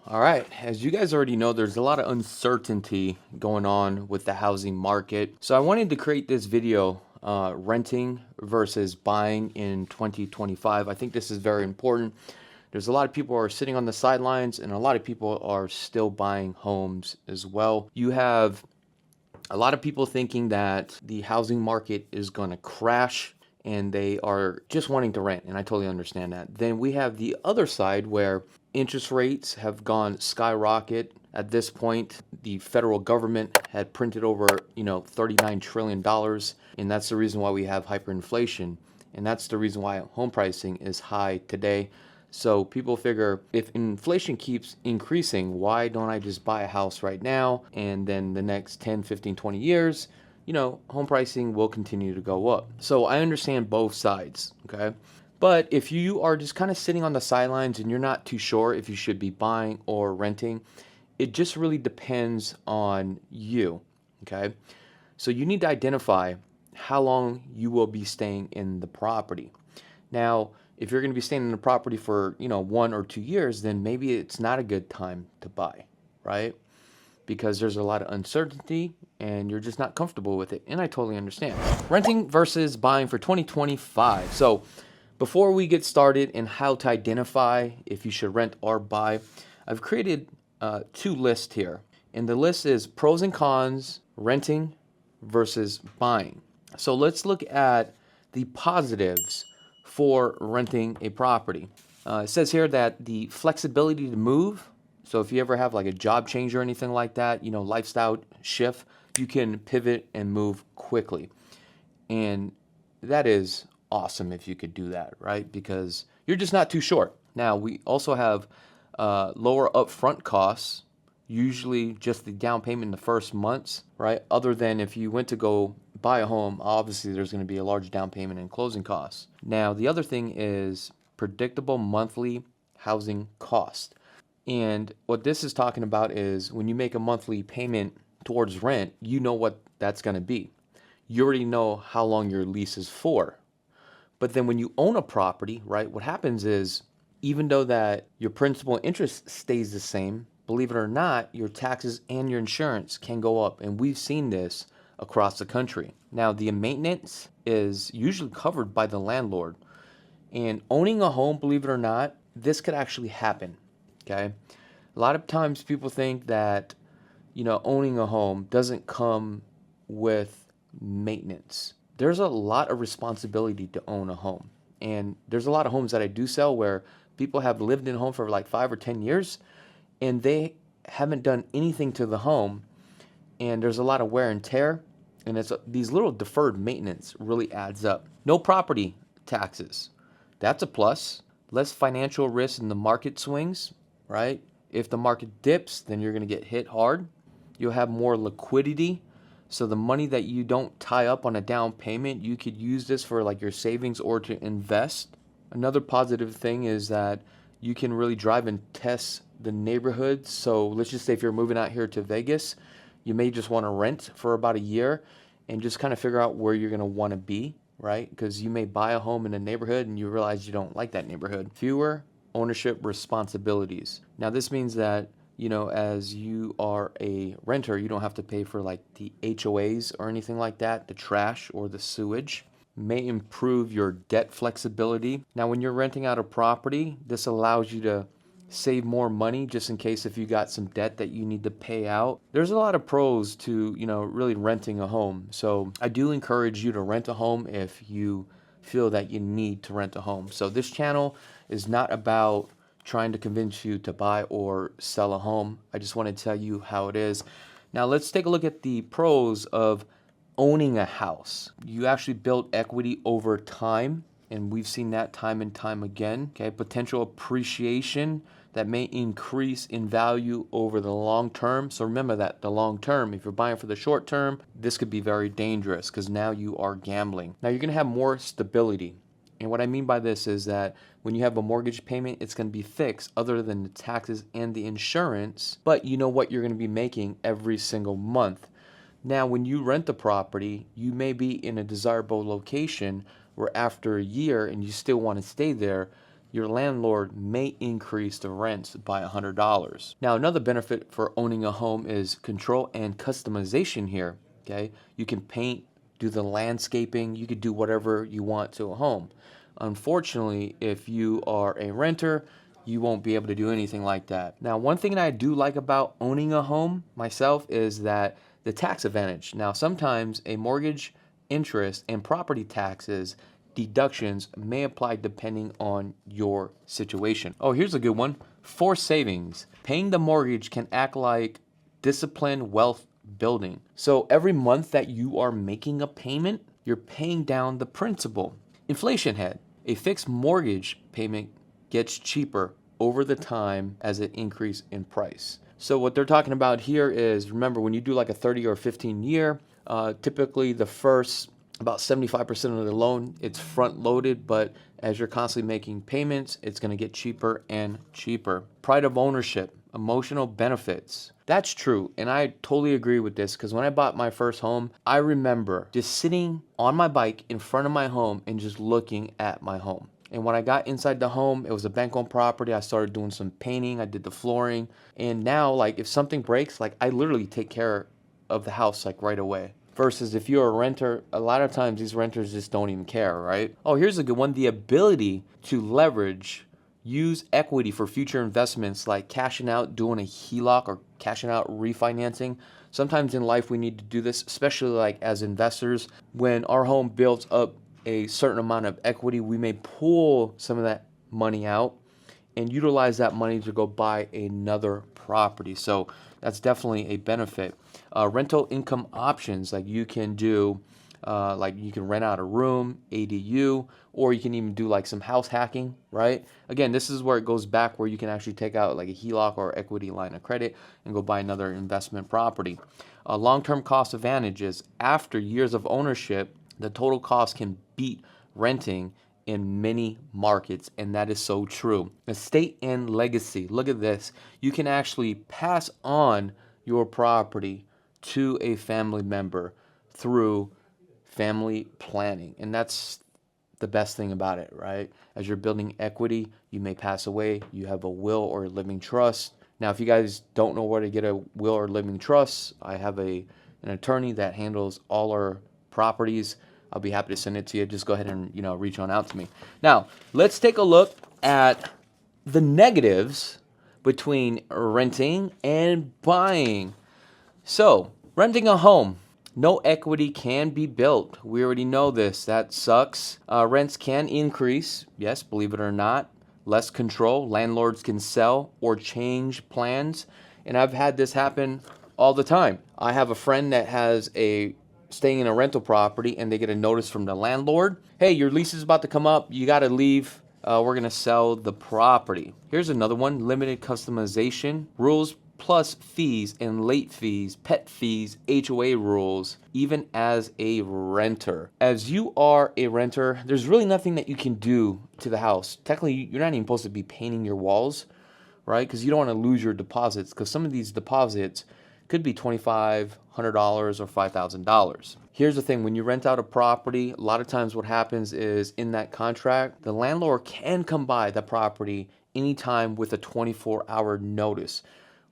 All right, as you guys already know, there's a lot of uncertainty going on with the housing market. So I wanted to create this video, renting versus buying in 2025. I think this is very important. There's a lot of people who are sitting on the sidelines and a lot of people are still buying homes as well. You have a lot of people thinking that the housing market is going to crash and they are just wanting to rent, and I totally understand that. Then we have the other side where interest rates have gone skyrocket. At this point, the federal government had printed over, $39 trillion, and that's the reason why we have hyperinflation, and that's the reason why home pricing is high today. So people figure if inflation keeps increasing, why don't I just buy a house right now? And then the next 10, 15, 20 years, home pricing will continue to go up. So I understand both sides, okay? But if you are just kind of sitting on the sidelines and you're not too sure if you should be buying or renting, it just really depends on you, okay? So you need to identify how long you will be staying in the property. Now, if you're going to be staying in the property for, 1 or 2 years, then maybe it's not a good time to buy, right? Because there's a lot of uncertainty and you're just not comfortable with it. And I totally understand. Renting versus buying for 2025. So before we get started in how to identify if you should rent or buy, I've created 2 lists here. And the list is pros and cons, renting versus buying. So let's look at the positives for renting a property. It says here that the flexibility to move. So if you ever have like a job change or anything like that, lifestyle shift, you can pivot and move quickly. And that is awesome if you could do that, right? Because you're just not too short. Now, we also have lower upfront costs, usually just the down payment in the first months, right? Other than if you went to go buy a home, obviously there's going to be a large down payment and closing costs. Now, the other thing is predictable monthly housing cost. And what this is talking about is when you make a monthly payment towards rent, you know what that's going to be. You already know how long your lease is for. But then when you own a property, right, what happens is even though that your principal and interest stays the same, believe it or not, your taxes and your insurance can go up. And we've seen this across the country. Now, the maintenance is usually covered by the landlord. And owning a home, believe it or not, this could actually happen, okay? A lot of times people think that, owning a home doesn't come with maintenance. There's a lot of responsibility to own a home. And there's a lot of homes that I do sell where people have lived in a home for like 5 or 10 years and they haven't done anything to the home. And there's a lot of wear and tear. And these little deferred maintenance really adds up. No property taxes. That's a plus. Less financial risk in the market swings, right? If the market dips, then you're going to get hit hard. You'll have more liquidity. So the money that you don't tie up on a down payment, you could use this for like your savings or to invest. Another positive thing is that you can really drive and test the neighborhood. So let's just say if you're moving out here to Vegas, you may just want to rent for about a year and just kind of figure out where you're going to want to be, right? Because you may buy a home in a neighborhood and you realize you don't like that neighborhood. Fewer ownership responsibilities. Now, this means that, as you are a renter, you don't have to pay for like the HOAs or anything like that, the trash or the sewage. May improve your debt flexibility. Now, when you're renting out a property, this allows you to save more money just in case if you got some debt that you need to pay out. There's a lot of pros to, really renting a home. So I do encourage you to rent a home if you feel that you need to rent a home. So this channel is not about trying to convince you to buy or sell a home. I just want to tell you how it is. Now let's take a look at the pros of owning a house. You actually build equity over time, and we've seen that time and time again. Okay, potential appreciation that may increase in value over the long term. So remember that, the long term. If you're buying for the short term, this could be very dangerous because now you are gambling. Now you're going to have more stability. And what I mean by this is that when you have a mortgage payment, it's going to be fixed other than the taxes and the insurance, but you know what you're going to be making every single month. Now, when you rent the property, you may be in a desirable location where after a year and you still want to stay there, your landlord may increase the rents by $100. Now, another benefit for owning a home is control and customization here. Okay, you can paint, do the landscaping, you could do whatever you want to a home. Unfortunately, if you are a renter, you won't be able to do anything like that. Now, one thing that I do like about owning a home myself is that the tax advantage. Now, sometimes a mortgage, interest, and property taxes deductions may apply depending on your situation. Oh, here's a good one. Forced savings. Paying the mortgage can act like disciplined wealth building. So every month that you are making a payment, you're paying down the principal. Inflation head. A fixed mortgage payment gets cheaper over the time as it increases in price. So what they're talking about here is, remember, when you do like a 30 or 15 year, typically the first about 75% of the loan, it's front loaded, but as you're constantly making payments, it's going to get cheaper and cheaper. Pride of ownership, emotional benefits. That's true, and I totally agree with this, because when I bought my first home, I remember just sitting on my bike in front of my home and just looking at my home. And when I got inside the home, it was a bank-owned property. I started doing some painting. I did the flooring. And now, like, if something breaks, like, I literally take care of the house, like, right away. Versus if you're a renter, a lot of times these renters just don't even care, right? Oh, here's a good one. The ability to leverage, use equity for future investments, like cashing out, doing a HELOC, or cashing out, refinancing. Sometimes in life we need to do this, especially like as investors. When our home builds up a certain amount of equity, we may pull some of that money out and utilize that money to go buy another property. So that's definitely a benefit. Rental income options, like you can do, like you can rent out a room, ADU, or you can even do like some house hacking, right? Again, this is where it goes back, where you can actually take out like a HELOC or equity line of credit and go buy another investment property. Long-term cost advantages. After years of ownership, the total cost can beat renting in many markets, and that is so true. Estate and legacy. Look at this. You can actually pass on your property to a family member through family planning, and that's the best thing about it, right? As you're building equity, you may pass away, you have a will or a living trust. Now, if you guys don't know where to get a will or living trust, I have an attorney that handles all our properties. I'll be happy to send it to you. Just go ahead and, reach on out to me. Now, let's take a look at the negatives between renting and buying. So, renting a home. No equity can be built. We already know this. That sucks. Rents can increase. Yes, believe it or not. Less control. Landlords can sell or change plans. And I've had this happen all the time. I have a friend that has staying in a rental property, and they get a notice from the landlord. Hey, your lease is about to come up. You got to leave. We're going to sell the property. Here's another one. Limited customization. Rules plus fees and late fees, pet fees, HOA rules, even as a renter. As you are a renter, there's really nothing that you can do to the house. Technically, you're not even supposed to be painting your walls, right? Because you don't want to lose your deposits, because some of these deposits could be $2,500 or $5,000. Here's the thing, when you rent out a property, a lot of times what happens is in that contract, the landlord can come by the property anytime with a 24-hour notice.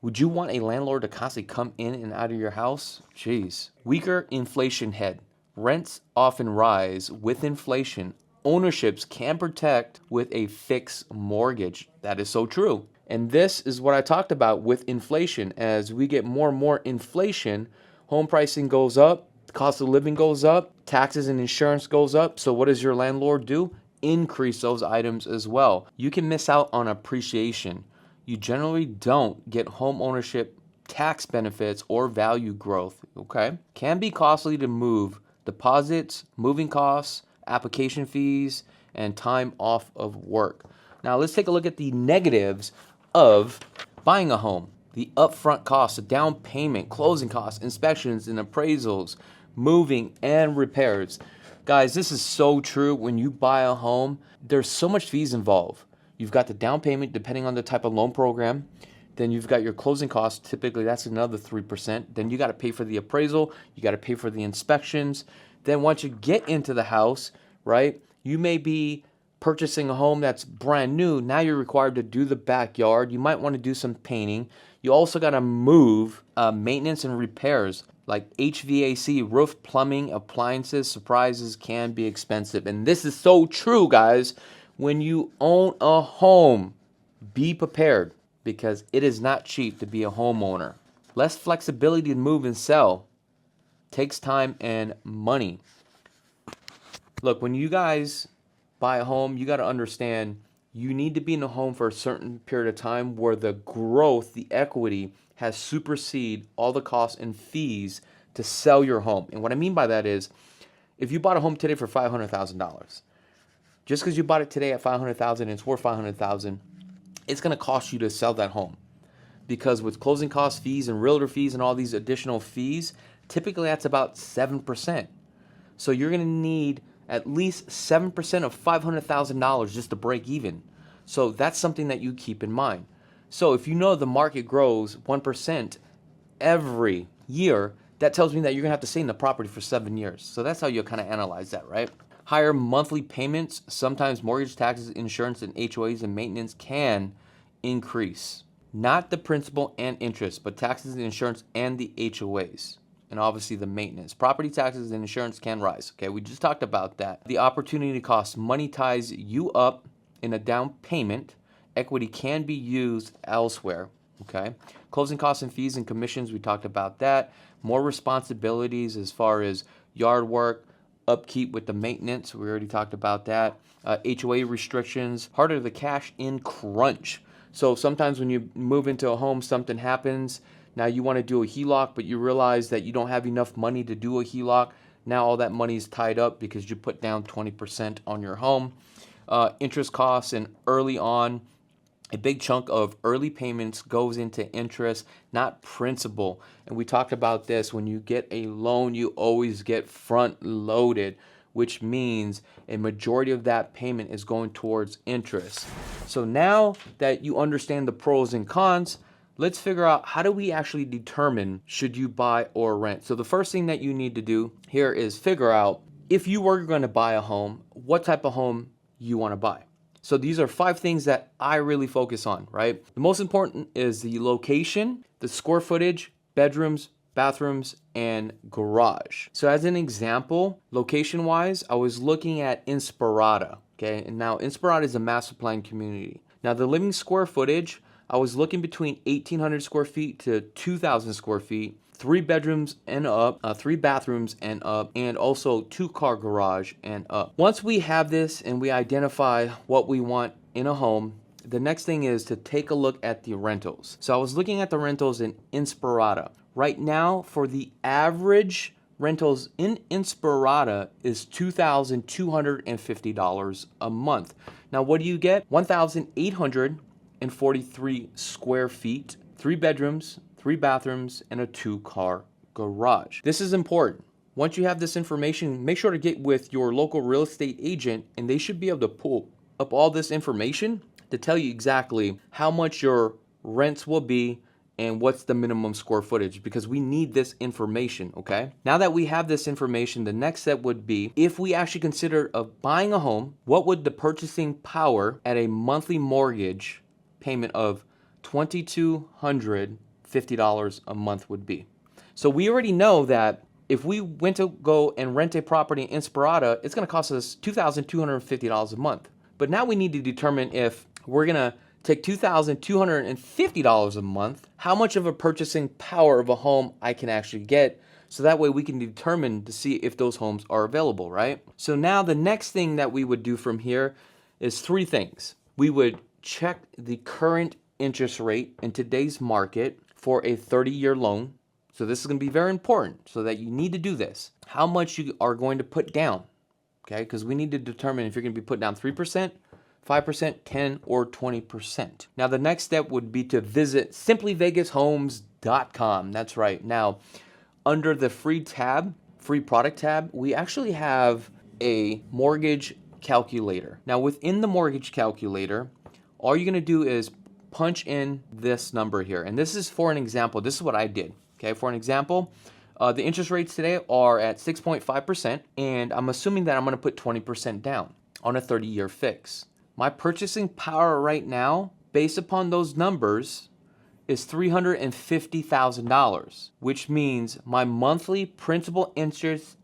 Would you want a landlord to constantly come in and out of your house? Jeez. Weaker inflation head. Rents often rise with inflation. Ownerships can protect with a fixed mortgage. That is so true. And this is what I talked about with inflation. As we get more and more inflation, home pricing goes up, the cost of living goes up, taxes and insurance goes up. So what does your landlord do? Increase those items as well. You can miss out on appreciation. You generally don't get home ownership tax benefits or value growth, okay? Can be costly to move. Deposits, moving costs, application fees, and time off of work. Now let's take a look at the negatives of buying a home. The upfront costs, the down payment, closing costs, inspections and appraisals, moving and repairs. Guys, this is so true. When you buy a home, there's so much fees involved. You've got the down payment depending on the type of loan program. Then you've got your closing costs. Typically, that's another 3%. Then you got to pay for the appraisal. You got to pay for the inspections. Then once you get into the house, right, you may be purchasing a home that's brand new, now you're required to do the backyard. You might want to do some painting. You also got to move maintenance and repairs like HVAC, roof, plumbing, appliances, surprises can be expensive. And this is so true, guys. When you own a home, be prepared because it is not cheap to be a homeowner. Less flexibility to move and sell takes time and money. Look, when you guys buy a home, you got to understand you need to be in a home for a certain period of time where the growth, the equity, has superseded all the costs and fees to sell your home. And what I mean by that is, if you bought a home today for $500,000, just because you bought it today at $500,000 and it's worth $500,000, it's going to cost you to sell that home. Because with closing costs, fees, and realtor fees, and all these additional fees, typically that's about 7%. So you're going to need at least 7% of $500,000 just to break even. So that's something that you keep in mind. So if you know the market grows 1% every year, that tells me that you're going to have to stay in the property for 7 years. So that's how you'll kind of analyze that, right? Higher monthly payments, sometimes mortgage, taxes, insurance, and HOAs and maintenance can increase. Not the principal and interest, but taxes and insurance and the HOAs. And obviously the maintenance. Property taxes and insurance can rise. Okay, we just talked about that. The opportunity cost. Money ties you up in a down payment. Equity can be used elsewhere. Okay, closing costs and fees and commissions. We talked about that. More responsibilities as far as yard work, upkeep with the maintenance. We already talked about that. HOA restrictions. Harder the cash in crunch. So sometimes when you move into a home, something happens. Now you want to do a HELOC, but you realize that you don't have enough money to do a HELOC. Now all that money is tied up because you put down 20% on your home. Interest costs, and early on, a big chunk of early payments goes into interest, not principal. And we talked about this. When you get a loan, you always get front loaded, which means a majority of that payment is going towards interest. So now that you understand the pros and cons, let's figure out how do we actually determine should you buy or rent. So the first thing that you need to do here is figure out if you were going to buy a home, what type of home you want to buy. So these are 5 things that I really focus on, right? The most important is the location, the square footage, bedrooms, bathrooms, and garage. So as an example, location-wise, I was looking at Inspirada, okay? And now Inspirada is a master plan community. Now the living square footage, I was looking between 1,800 square feet to 2,000 square feet, 3 bedrooms and up, 3 bathrooms and up, and also 2-car garage and up. Once we have this and we identify what we want in a home, the next thing is to take a look at the rentals. So I was looking at the rentals in Inspirada. Right now, for the average rentals in Inspirada is $2,250 a month. Now what do you get? 1,843 square feet, 3 bedrooms, 3 bathrooms, and a 2-car garage. This is important. Once you have this information, make sure to get with your local real estate agent, and they should be able to pull up all this information to tell you exactly how much your rents will be and what's the minimum square footage, because we need this information, okay? Now that we have this information, the next step would be, if we actually consider of buying a home, what would the purchasing power at a monthly mortgage payment of $2,250 a month would be? So we already know that if we went to go and rent a property in Inspirada, it's gonna cost us $2,250 a month. But now we need to determine if we're gonna take $2,250 a month, how much of a purchasing power of a home I can actually get, so that way we can determine to see if those homes are available, right? So now the next thing that we would do from here is 3 things. We would check the current interest rate in today's market for a 30-year loan. So this is going to be very important, so that you need to do this. How much you are going to put down, okay? Because we need to determine if you're going to be put down 3%, 5%, 10, or 20%. Now the next step would be to visit simplyvegashomes.com. That's right. Now, under the free product tab, we actually have a mortgage calculator. Now within the mortgage calculator, all you're gonna do is punch in this number here. And this is for an example. This is what I did, okay? For an example, the interest rates today are at 6.5%, and I'm assuming that I'm gonna put 20% down. on a 30-year fix. My purchasing power right now, based upon those numbers, is $350,000, which means my monthly principal, interest,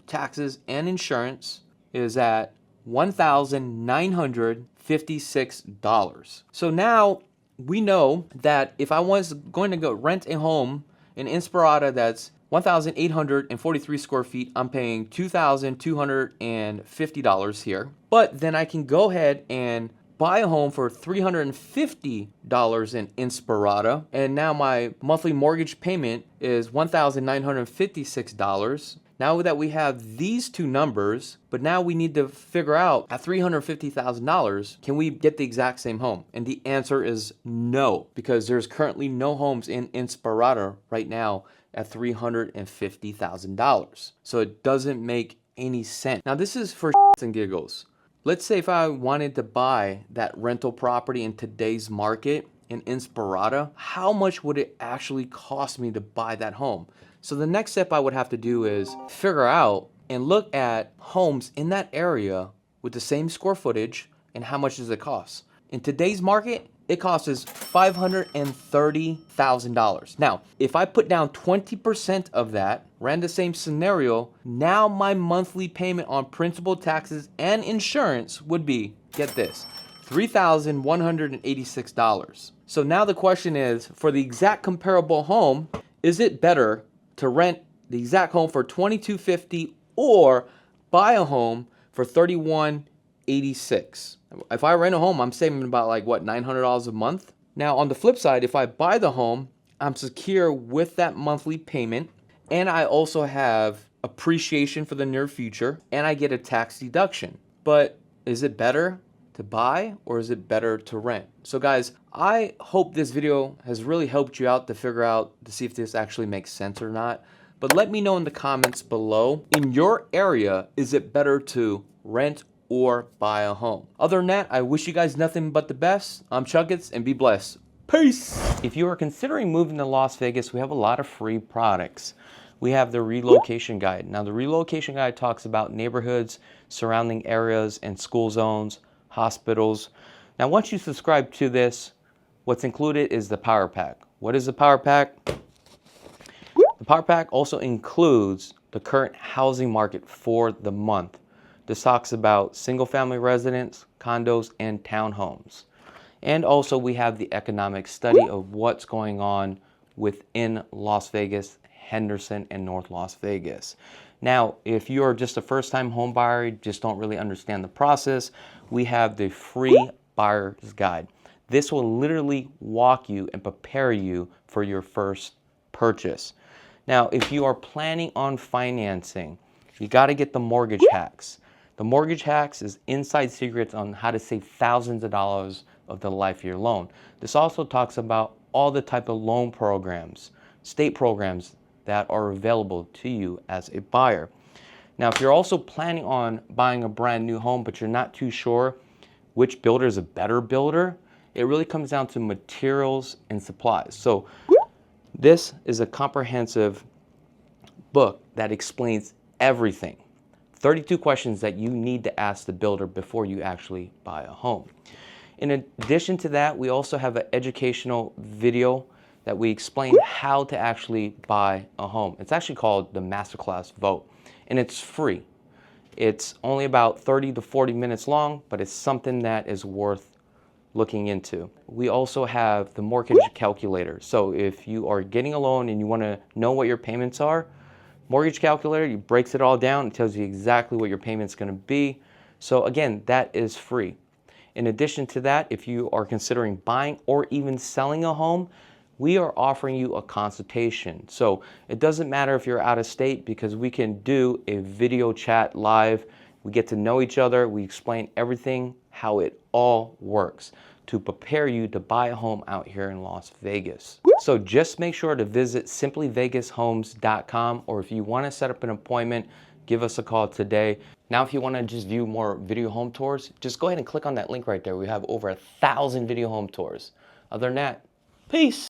taxes, and insurance is at $1,956. So now we know that if I was going to go rent a home in Inspirada that's 1,843 square feet, I'm paying $2,250 here. But then I can go ahead and buy a home for $350 in Inspirada, and now my monthly mortgage payment is $1,956. Now that we have these two numbers, but now we need to figure out at $350,000, can we get the exact same home? And the answer is no, because there's currently no homes in Inspirada right now at $350,000. So it doesn't make any sense. Now this is for shits and giggles. Let's say if I wanted to buy that rental property in today's market in Inspirada, how much would it actually cost me to buy that home? So the next step I would have to do is figure out and look at homes in that area with the same square footage and how much does it cost. In today's market, it costs us $530,000. Now, if I put down 20% of that, ran the same scenario, now my monthly payment on principal, taxes, and insurance would be, get this, $3,186. So now the question is, for the exact comparable home, is it better to rent the exact home for $2,250 or buy a home for $3,186? If I rent a home, I'm saving about like what, $900 a month? Now on the flip side, if I buy the home, I'm secure with that monthly payment, and I also have appreciation for the near future, and I get a tax deduction. But is it better to buy or is it better to rent? So guys, I hope this video has really helped you out to figure out to see if this actually makes sense or not. But let me know in the comments below, in your area, is it better to rent or buy a home? Other than that, I wish you guys nothing but the best. I'm Chakits, and be blessed. Peace. If you are considering moving to Las Vegas, we have a lot of free products. We have the relocation guide. Now the relocation guide talks about neighborhoods, surrounding areas, and school zones, hospitals. Now once you subscribe to this, what's included is the power pack. What is the power pack? The power pack also includes the current housing market for the month. This talks about single family residents, condos, and townhomes. And also we have the economic study of what's going on within Las Vegas, Henderson, and North Las Vegas. Now, if you're just a first-time home buyer, just don't really understand the process, we have the free buyer's guide. This will literally walk you and prepare you for your first purchase. Now, if you are planning on financing, you got to get the mortgage hacks. The mortgage hacks is inside secrets on how to save thousands of dollars of the life of your loan. This also talks about all the type of loan programs, state programs that are available to you as a buyer. Now, if you're also planning on buying a brand new home, but you're not too sure which builder is a better builder, it really comes down to materials and supplies. So this is a comprehensive book that explains everything. 32 questions that you need to ask the builder before you actually buy a home. In addition to that, we also have an educational video that we explain how to actually buy a home. It's actually called the Masterclass Vote, and it's free. It's only about 30 to 40 minutes long, but it's something that is worth looking into. We also have the mortgage calculator. So if you are getting a loan and you want to know what your payments are, mortgage calculator, it breaks it all down. It tells you exactly what your payment's going to be. So again, that is free. In addition to that, if you are considering buying or even selling a home, we are offering you a consultation. So it doesn't matter if you're out of state, because we can do a video chat live. We get to know each other. We explain everything, how it all works to prepare you to buy a home out here in Las Vegas. So just make sure to visit simplyvegashomes.com, or if you want to set up an appointment, give us a call today. Now, if you want to just view more video home tours, just go ahead and click on that link right there. We have over 1,000 video home tours. Other than that, peace.